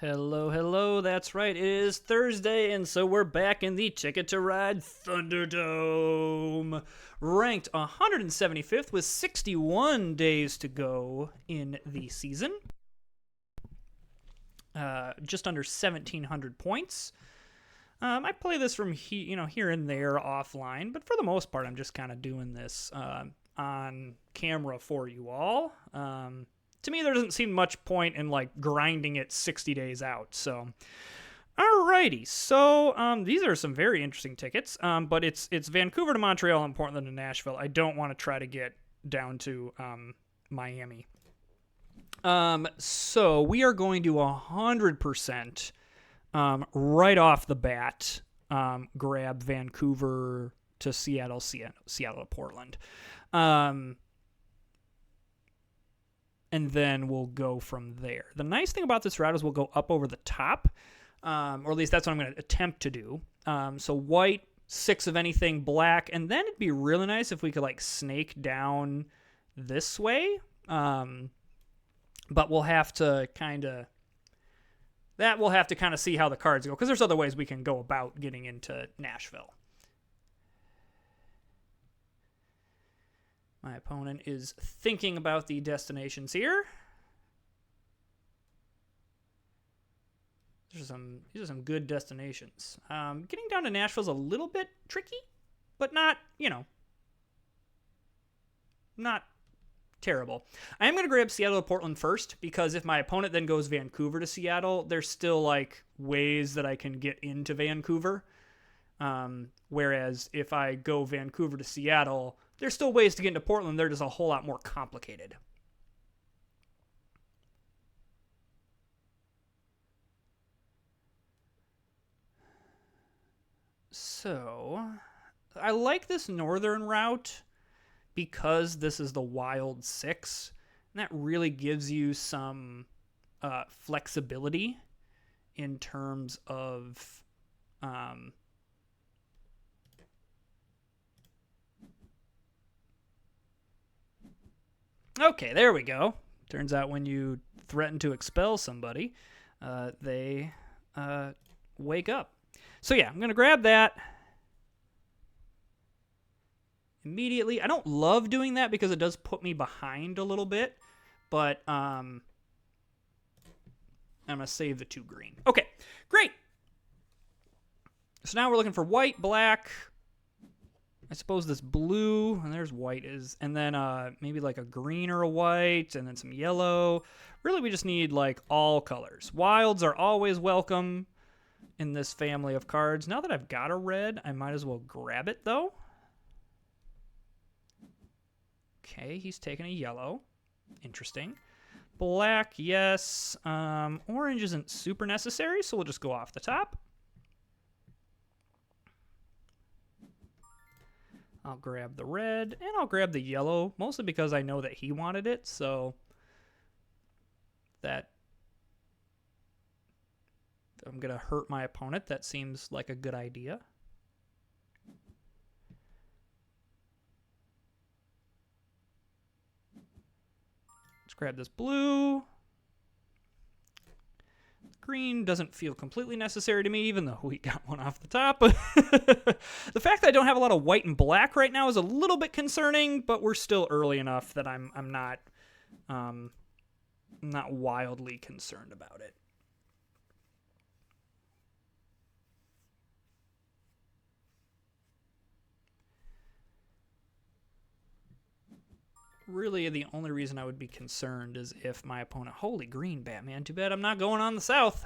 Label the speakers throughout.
Speaker 1: Hello, hello, that's right, it is Thursday, and so we're back in the Ticket to Ride Thunderdome. Ranked 175th with 61 days to go in the season. Just under 1,700 points. I play this from here and there offline, but for the most part, I'm just kind of doing this on camera for you all. To me, there doesn't seem much point in like grinding it 60 days out. So, alrighty. So these are some very interesting tickets. But it's Vancouver to Montreal and Portland to Nashville. I don't want to try to get down to Miami. So we are going to 100% right off the bat grab Vancouver to Seattle to Portland. And then we'll go from there. The nice thing about this route is we'll go up over the top, or at least that's what I'm going to attempt to do. So white, 6 of anything, black, and then it'd be really nice if we could like snake down this way. But we'll have to kind of see how the cards go, because there's other ways we can go about getting into Nashville. My opponent is thinking about the destinations here. These are some good destinations. Getting down to Nashville is a little bit tricky, but not terrible. I am going to grab Seattle to Portland first, because if my opponent then goes Vancouver to Seattle, there's still like ways that I can get into Vancouver. Whereas if I go Vancouver to Seattle, there's still ways to get into Portland. They're just a whole lot more complicated. So, I like this northern route because this is the Wild 6. And that really gives you some flexibility in terms of... Okay, there we go. Turns out when you threaten to expel somebody, they wake up. So yeah, I'm going to grab that immediately. I don't love doing that because it does put me behind a little bit, but I'm going to save the 2 green. Okay, great. So now we're looking for white, black, I suppose this blue, and there's white is, and then maybe like a green or a white, and then some yellow. Really, we just need like all colors. Wilds are always welcome in this family of cards. Now that I've got a red, I might as well grab it though. Okay, he's taking a yellow. Interesting. Black, yes. Orange isn't super necessary, so we'll just go off the top. I'll grab the red, and I'll grab the yellow, mostly because I know that he wanted it, so that I'm going to hurt my opponent. That seems like a good idea. Let's grab this blue. Green doesn't feel completely necessary to me, even though we got one off the top. The fact that I don't have a lot of white and black right now is a little bit concerning, but we're still early enough that I'm not wildly concerned about it. Really, the only reason I would be concerned is if my opponent... Holy green, Batman. Too bad I'm not going on the south.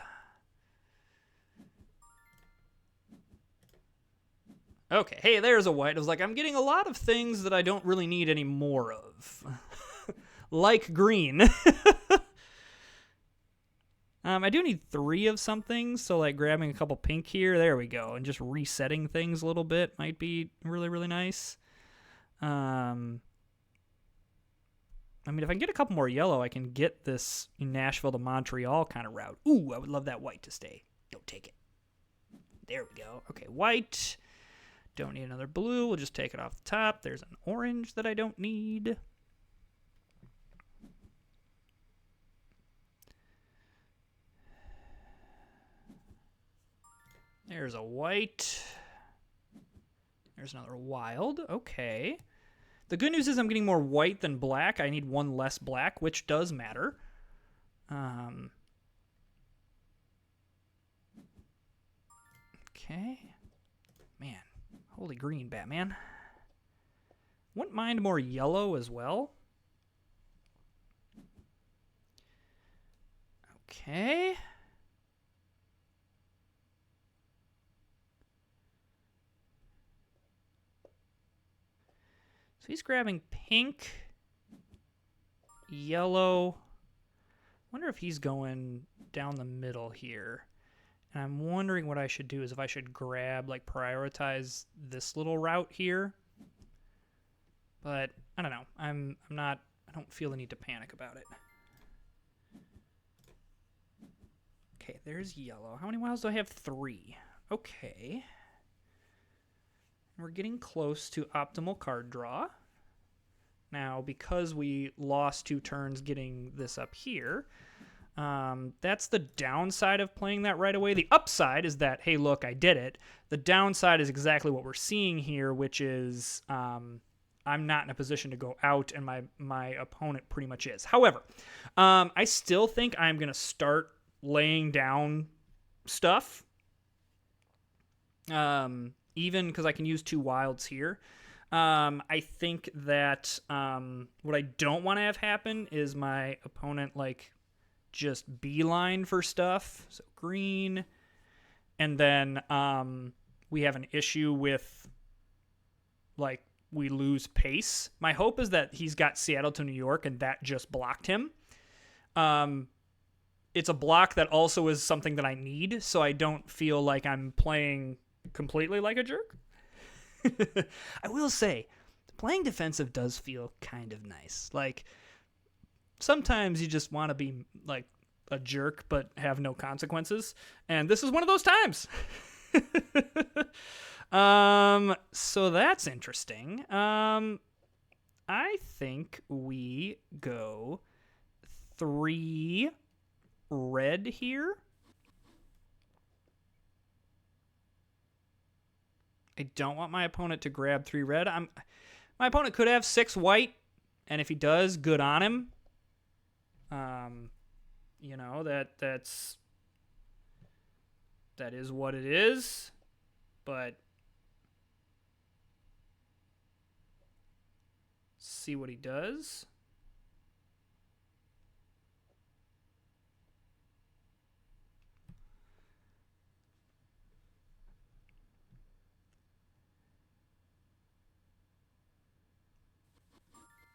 Speaker 1: Okay, hey, there's a white. I was like, I'm getting a lot of things that I don't really need any more of. Like green. I do need 3 of something, so like grabbing a couple pink here. There we go. And just resetting things a little bit might be really, really nice. I mean, if I can get a couple more yellow, I can get this Nashville to Montreal kind of route. Ooh, I would love that white to stay. Don't take it. There we go. Okay, white. Don't need another blue. We'll just take it off the top. There's an orange that I don't need. There's a white. There's another wild. Okay. The good news is I'm getting more white than black. I need one less black, which does matter. Okay. Man. Holy green, Batman. Wouldn't mind more yellow as well. Okay. So he's grabbing pink, yellow. Wonder if he's going down the middle here. And I'm wondering what I should do is if I should grab, like, prioritize this little route here. But I don't know. I don't feel the need to panic about it. Okay, there's yellow. How many wilds do I have? 3. Okay. We're getting close to optimal card draw. Now, because we lost 2 turns getting this up here, that's the downside of playing that right away. The upside is that, hey, look, I did it. The downside is exactly what we're seeing here, which is I'm not in a position to go out, and my opponent pretty much is. However, I still think I'm going to start laying down stuff, even because I can use 2 wilds here. I think that what I don't want to have happen is my opponent, like, just beeline for stuff. So green. And then we have an issue with, like, we lose pace. My hope is that he's got Seattle to New York and that just blocked him. It's a block that also is something that I need, so I don't feel like I'm playing completely like a jerk. I will say, playing defensive does feel kind of nice. Like, sometimes you just want to be like a jerk but have no consequences, and this is one of those times. So that's interesting. I think we go 3 red here. I don't want my opponent to grab 3 red. My opponent could have 6 white, and if he does, good on him. You know, that is what it is. But see what he does.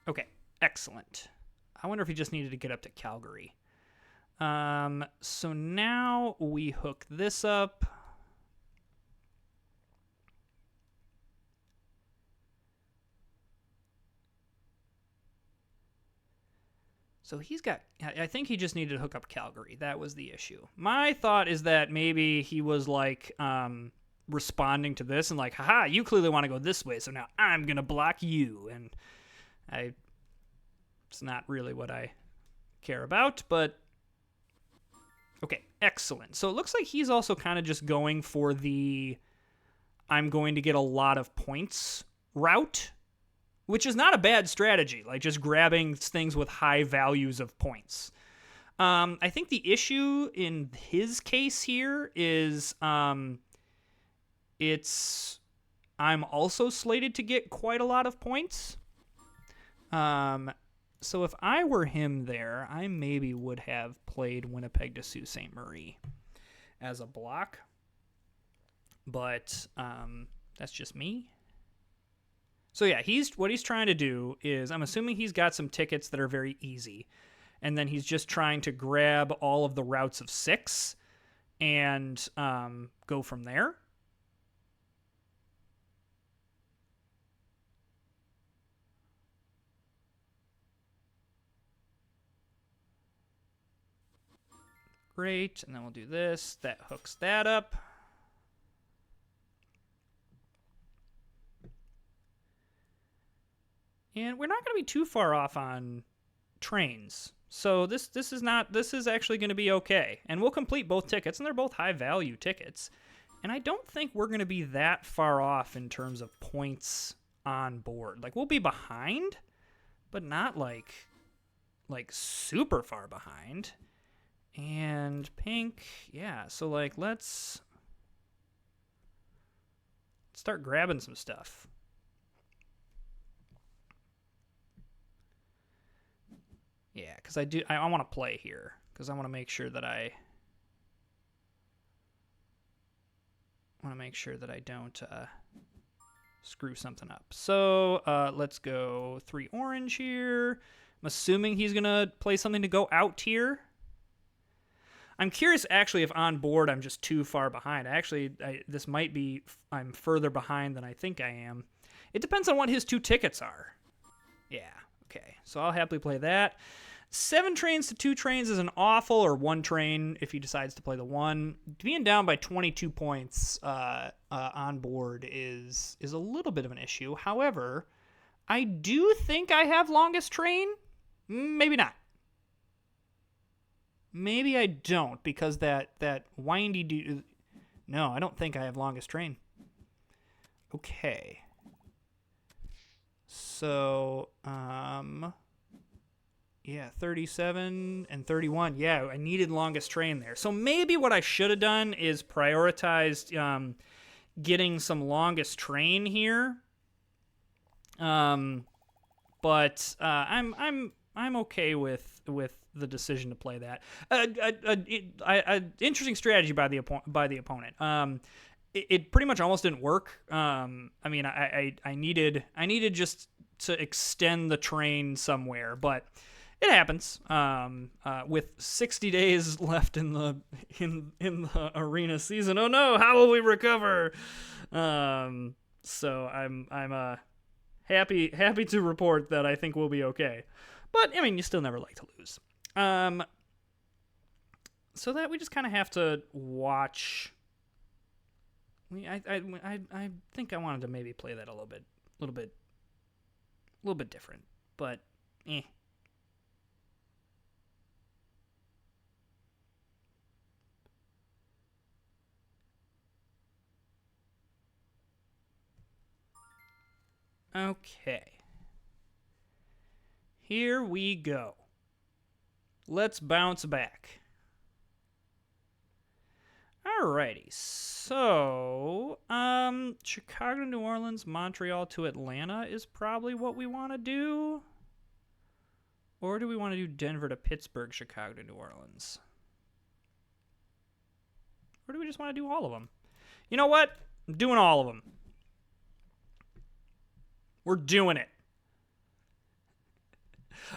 Speaker 1: Okay, excellent. I wonder if he just needed to get up to Calgary. So now we hook this up. So he's got, I think he just needed to hook up Calgary. That was the issue. My thought is that maybe he was like responding to this and like, haha, you clearly want to go this way, so now I'm going to block you. And it's not really what I care about, but okay, excellent. So it looks like he's also kind of just going for the I'm going to get a lot of points route, which is not a bad strategy, like just grabbing things with high values of points. I think the issue in his case here is I'm also slated to get quite a lot of points. So if I were him there, I maybe would have played Winnipeg to Sault Ste. Marie as a block. But that's just me. So yeah, what he's trying to do is, I'm assuming he's got some tickets that are very easy. And then he's just trying to grab all of the routes of 6 and go from there. Great, and then we'll do this. That hooks that up. And we're not going to be too far off on trains. So this is actually going to be okay. And we'll complete both tickets, and they're both high value tickets. And I don't think we're going to be that far off in terms of points on board. Like, we'll be behind, but not like super far behind. And pink, yeah. So, like, let's start grabbing some stuff. Yeah, because I want to play here. Because I want to make sure that I don't screw something up. So let's go 3 orange here. I'm assuming he's going to play something to go out here. I'm curious, actually, if on board I'm just too far behind. This might be I'm further behind than I think I am. It depends on what his 2 tickets are. Yeah, okay. So I'll happily play that. 7 trains to 2 trains is an awful, or 1 train if he decides to play the 1. Being down by 22 points on board is a little bit of an issue. However, I do think I have longest train. Maybe not. Maybe I don't, because that windy No, I don't think I have longest train. Okay. So, yeah, 37 and 31. Yeah, I needed longest train there. So maybe what I should have done is prioritized getting some longest train here. But I'm okay with the decision to play that. Interesting strategy by the opponent. It pretty much almost didn't work. I mean, I needed just to extend the train somewhere, but it happens. With 60 days left in the arena season. Oh no, how will we recover? So I'm happy to report that I think we'll be okay. But I mean, you still never like to lose. So that we just kind of have to watch. I think I wanted to maybe play that a little bit different, but eh. Okay. Here we go. Let's bounce back. Alrighty, so Chicago to New Orleans, Montreal to Atlanta is probably what we want to do. Or do we want to do Denver to Pittsburgh, Chicago to New Orleans? Or do we just want to do all of them? You know what? I'm doing all of them. We're doing it.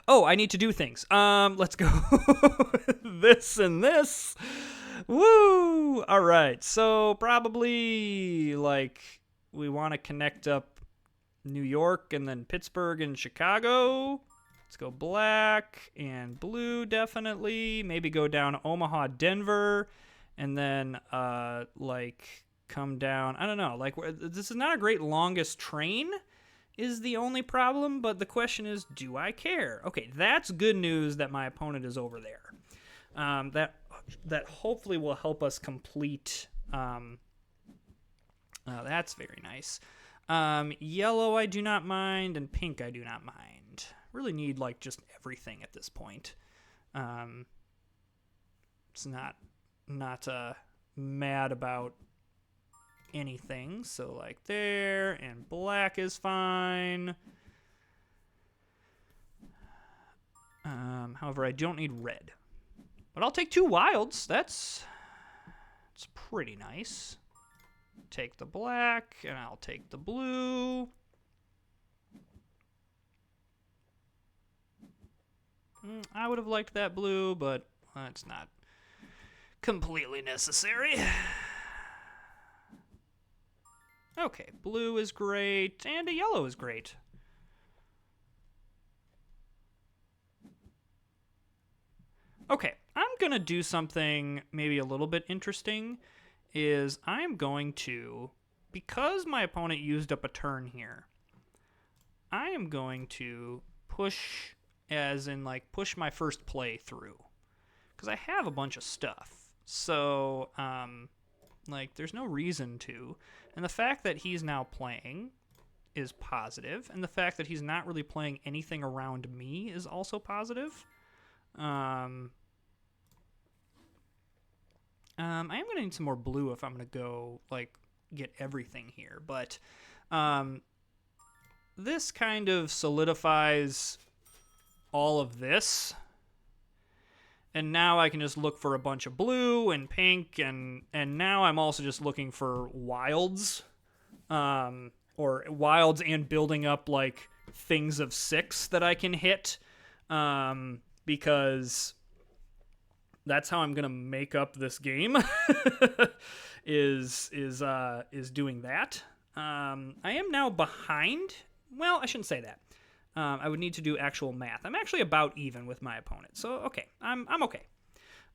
Speaker 1: Oh, I need to do things. Let's go. This and this. Woo! All right. So probably like we want to connect up New York and then Pittsburgh and Chicago. Let's go black and blue, definitely. Maybe go down Omaha, Denver, and then like come down. I don't know. Like this is not a great longest train. Is the only problem, but the question is, do I care? Okay, that's good news that my opponent is over there. That hopefully will help us complete. That's very nice. Yellow I do not mind, and pink I do not mind. Really need like just everything at this point. It's not mad about anything, so like there, and black is fine. However, I don't need red, but I'll take 2 wilds. It's pretty nice. Take the black, and I'll take the blue. I would have liked that blue, but it's not completely necessary. Okay, blue is great, and a yellow is great. Okay, I'm going to do something maybe a little bit interesting, is I'm going to, because my opponent used up a turn here, I am going to push, as in like push my first play through, because I have a bunch of stuff. So, Like, there's no reason to. And the fact that he's now playing is positive, and the fact that he's not really playing anything around me is also positive. I am going to need some more blue if I'm going to go, like, get everything here. But this kind of solidifies all of this. And now I can just look for a bunch of blue and pink, and now I'm also just looking for wilds. Or wilds and building up, like, things of 6 that I can hit. Because that's how I'm gonna make up this game. is doing that. I am now behind. Well, I shouldn't say that. I would need to do actual math. I'm actually about even with my opponent, so okay, I'm okay.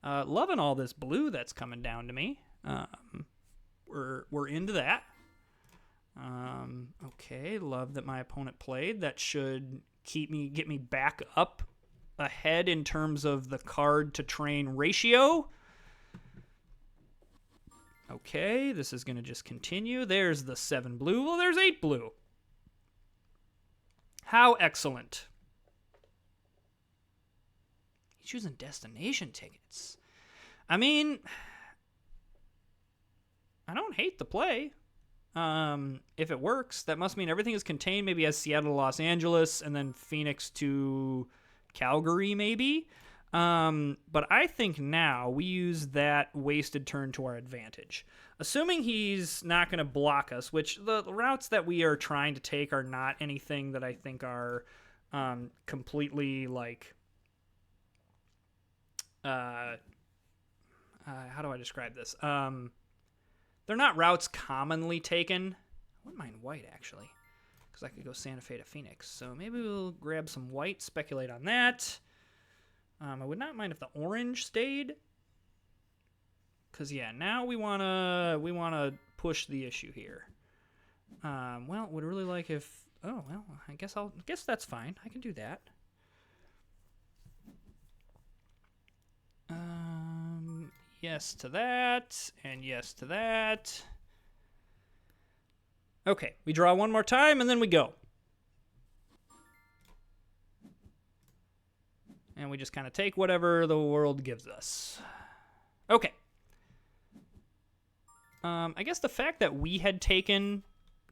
Speaker 1: Loving all this blue that's coming down to me. We're into that. Okay, love that my opponent played. That should get me back up ahead in terms of the card to train ratio. Okay, this is going to just continue. There's the 7 blue. Well, there's 8 blue. How excellent. He's choosing destination tickets. I mean, I don't hate the play. If it works, that must mean everything is contained. Maybe as Seattle to Los Angeles, and then Phoenix to Calgary, maybe. But I think now we use that wasted turn to our advantage. Assuming he's not going to block us, which the routes that we are trying to take are not anything that I think are completely, like... how do I describe this? They're not routes commonly taken. I wouldn't mind white, actually, because I could go Santa Fe to Phoenix. So maybe we'll grab some white, speculate on that. I would not mind if the orange stayed, because yeah, now we wanna push the issue here. Well, would really like if. Oh well, I guess that's fine. I can do that. Yes to that, and yes to that. Okay, we draw one more time, and then we go. And we just kind of take whatever the world gives us. Okay. I guess the fact that we had taken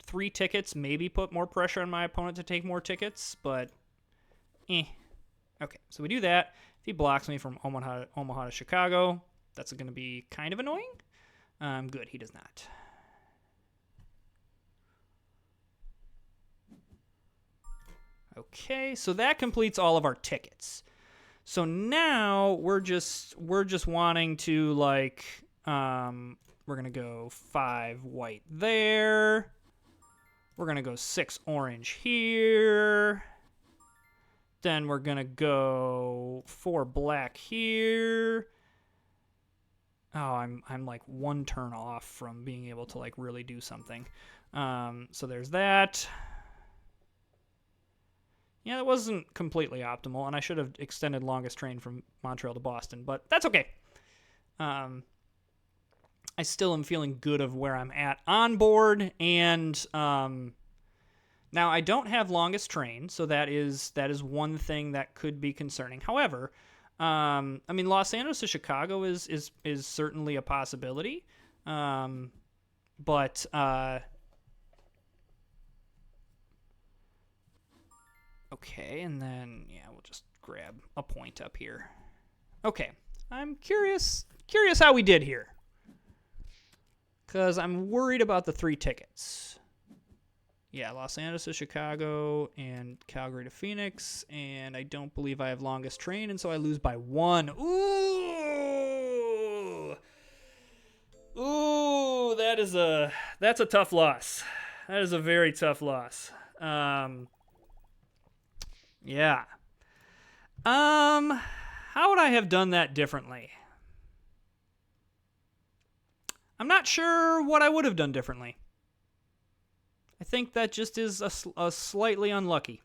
Speaker 1: 3 tickets maybe put more pressure on my opponent to take more tickets, but Okay, so we do that. If he blocks me from Omaha to Chicago, that's going to be kind of annoying. Good, he does not. Okay, so that completes all of our tickets. So now we're just wanting to, like, we're going to go 5 white there. We're going to go 6 orange here. Then we're going to go 4 black here. Oh, I'm like 1 turn off from being able to, like, really do something. So there's that. Yeah, that wasn't completely optimal, and I should have extended longest train from Montreal to Boston, but that's okay. I still am feeling good of where I'm at on board, and now I don't have longest train, so that is one thing that could be concerning. However, I mean, Los Angeles to Chicago is certainly a possibility, but okay, and then yeah, we'll just grab a point up here. Okay, I'm curious how we did here, because I'm worried about the 3 tickets. Yeah, Los Angeles to Chicago and Calgary to Phoenix, and I don't believe I have longest train, and so I lose by 1. Ooh, that's a tough loss. That is a very tough loss. Yeah. How would I have done that differently? I'm not sure what I would have done differently. I think that just is a slightly unlucky.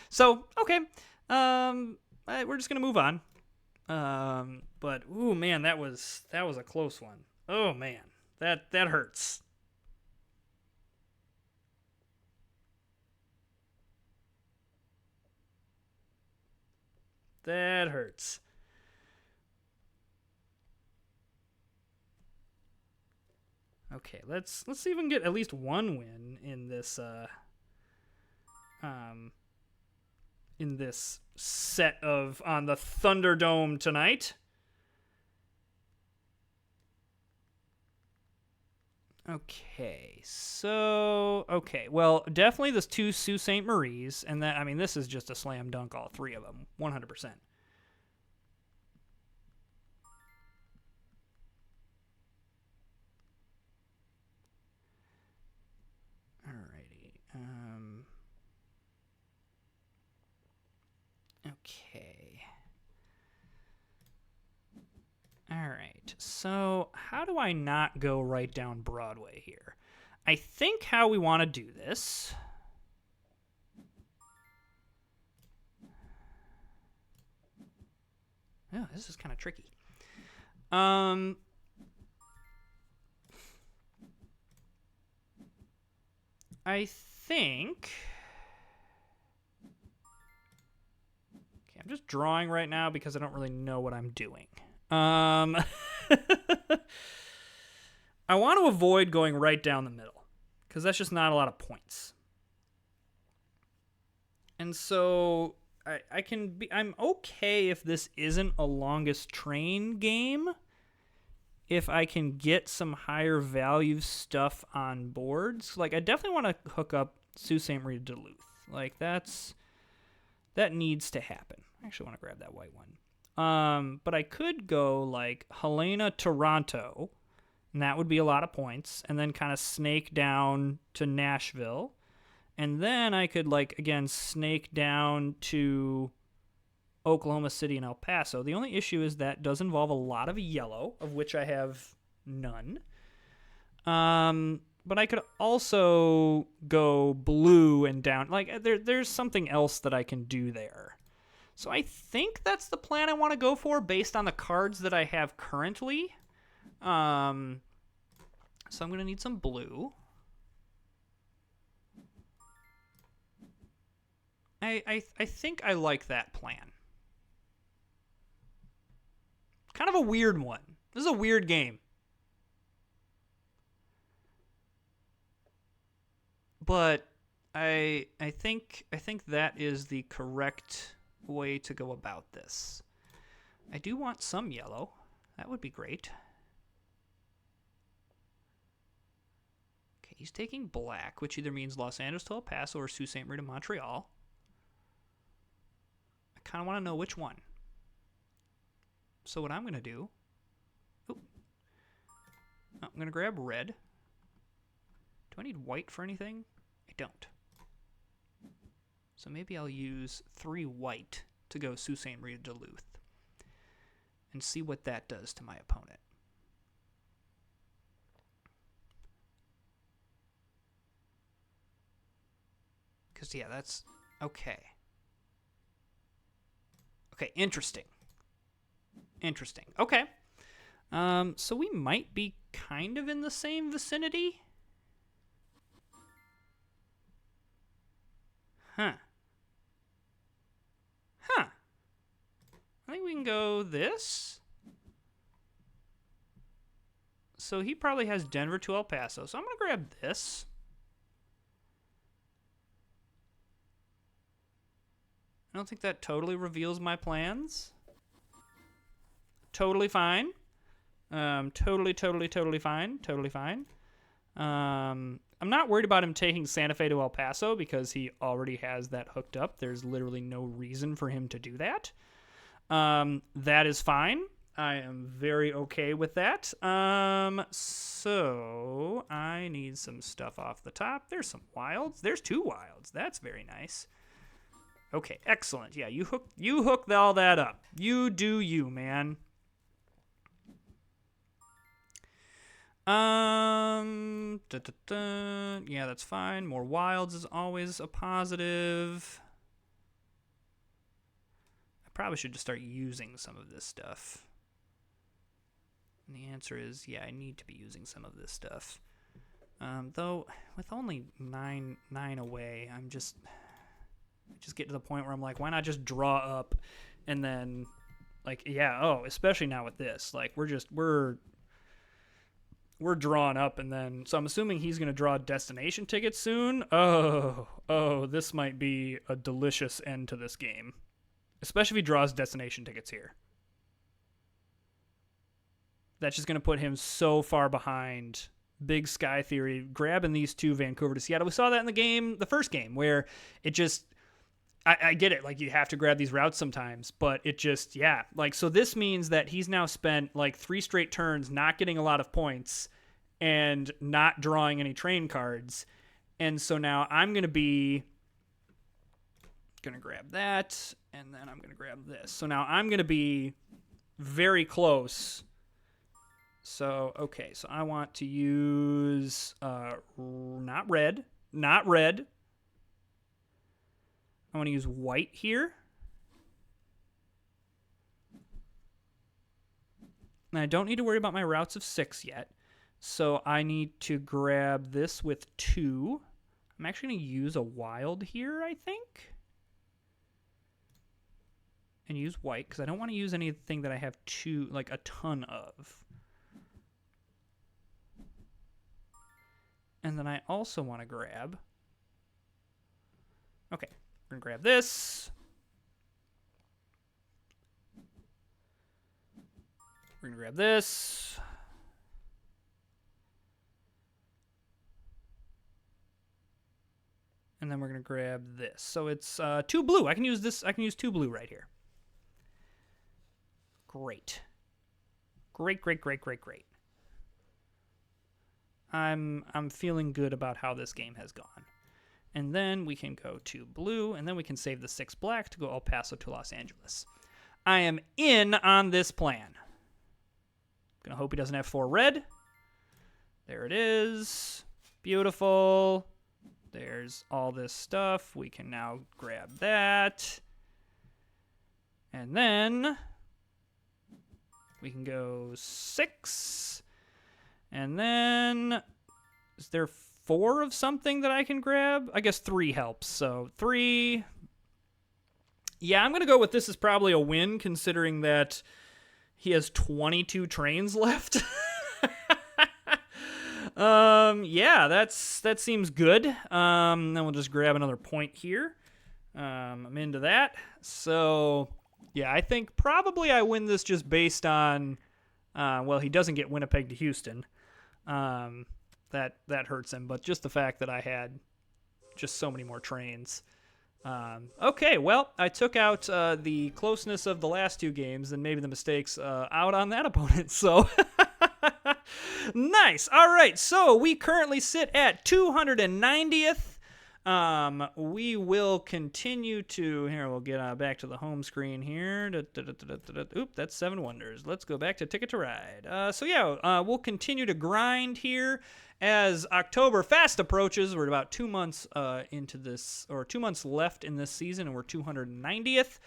Speaker 1: So, okay. We're just going to move on. But, ooh, man, that was a close one. Oh, man. That hurts. That hurts. Okay, let's see if we can get at least one win um in this set of on the Thunderdome tonight. Okay, well, definitely the two Sault Ste. Marie's, and that, I mean, this is just a slam dunk, all three of them, 100%. Alrighty. Okay. Alright, so how do I not go right down Broadway here? I think how we want to do this... Oh, this is kind of tricky. I think... Okay, I'm just drawing right now because I don't really know what I'm doing. I want to avoid going right down the middle because that's just not a lot of points. And so I'm okay if this isn't a longest train game, if I can get some higher value stuff on boards. Like, I definitely want to hook up Sault Ste. Marie to Duluth. Like, that needs to happen. I actually want to grab that white one. But I could go like Helena, Toronto, and that would be a lot of points, and then kind of snake down to Nashville. And then I could, like, again, snake down to Oklahoma City and El Paso. The only issue is that does involve a lot of yellow, of which I have none. But I could also go blue and down. Like, there's something else that I can do there. So I think that's the plan I want to go for based on the cards that I have currently. So I'm going to need some blue. I think I like that plan. Kind of a weird one. This is a weird game. But I think that is the correct way to go about this. I do want some yellow. That would be great. Okay, he's taking black, which either means Los Angeles to El Paso or Sault Ste. Marie to Montreal. I kind of want to know which one. So what I'm going to do... I'm going to grab red. Do I need white for anything? I don't. So maybe I'll use 3 white to go Sault Ste. Marie to Duluth and see what that does to my opponent. Because, yeah, that's... Okay. Okay, interesting. Interesting. Okay. So we might be kind of in the same vicinity. Huh. I think we can go this. So he probably has Denver to El Paso. So I'm going to grab this. I don't think that totally reveals my plans. Totally fine. Totally fine. Totally fine. I'm not worried about him taking Santa Fe to El Paso because he already has that hooked up. There's literally no reason for him to do that. That is fine. I am very okay with that. So I need some stuff off the top. There's some wilds. There's 2 wilds. That's very nice. Okay, excellent. Yeah, you hooked all that up. You do you, man. Yeah, that's fine. More wilds is always a positive. I probably should just start using some of this stuff. And the answer is, yeah, I need to be using some of this stuff. Though, with only 9 away, I just get to the point where I'm like, why not just draw up and then, like, yeah, especially now with this. Like, we're drawn up, and then, so I'm assuming he's going to draw destination tickets soon. Oh, this might be a delicious end to this game. Especially if he draws destination tickets here. That's just going to put him so far behind Big Sky Theory, grabbing these two, Vancouver to Seattle. We saw that in the first game, where it just, I get it, like, you have to grab these routes sometimes, but it just, yeah. Like, so this means that he's now spent, like, 3 straight turns not getting a lot of points and not drawing any train cards. And so now I'm going to grab that, and then I'm going to grab this. So now I'm going to be very close. So, okay, so I want to use, not red. I want to use white here. And I don't need to worry about my routes of 6 yet. So I need to grab this with 2. I'm actually going to use a wild here, I think. And use white, because I don't want to use anything that I have a ton of. And then I also want to grab... Okay, we're going to grab this. We're going to grab this. And then we're going to grab this. So it's 2 blue. I can use this. I can use 2 blue right here. Great. Great. I'm feeling good about how this game has gone. And then we can go to blue, and then we can save the 6 black to go El Paso to Los Angeles. I am in on this plan. Gonna hope he doesn't have 4 red. There it is. Beautiful. There's all this stuff. We can now grab that. And then we can go 6. And then, is there 4 of something that I can grab? I guess 3 helps. So 3. Yeah, I'm going to go with this is probably a win, considering that he has 22 trains left. Yeah, that seems good. Then we'll just grab another point here. I'm into that. So, yeah, I think probably I win this just based on, well, he doesn't get Winnipeg to Houston. That hurts him, but just the fact that I had just so many more trains. Okay, well, I took out the closeness of the last 2 games and maybe the mistakes out on that opponent, so nice. All right, so we currently sit at 290th. We will continue to, here, we'll get back to the home screen here. Oop, that's 7 Wonders. Let's go back to Ticket to Ride. So yeah, we'll continue to grind here as October fast approaches. We're about 2 months into this, or 2 months left in this season, and we're 290th.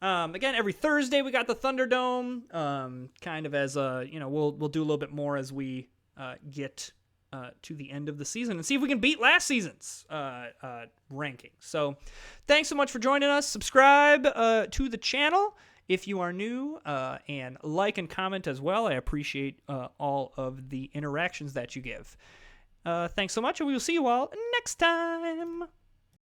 Speaker 1: Again, every Thursday we got the Thunderdome, kind of as a, we'll do a little bit more as we get to the end of the season and see if we can beat last season's ranking. So thanks so much for joining us. Subscribe to the channel if you are new, and like and comment as well. I appreciate all of the interactions that you give. Thanks so much, and we will see you all next time.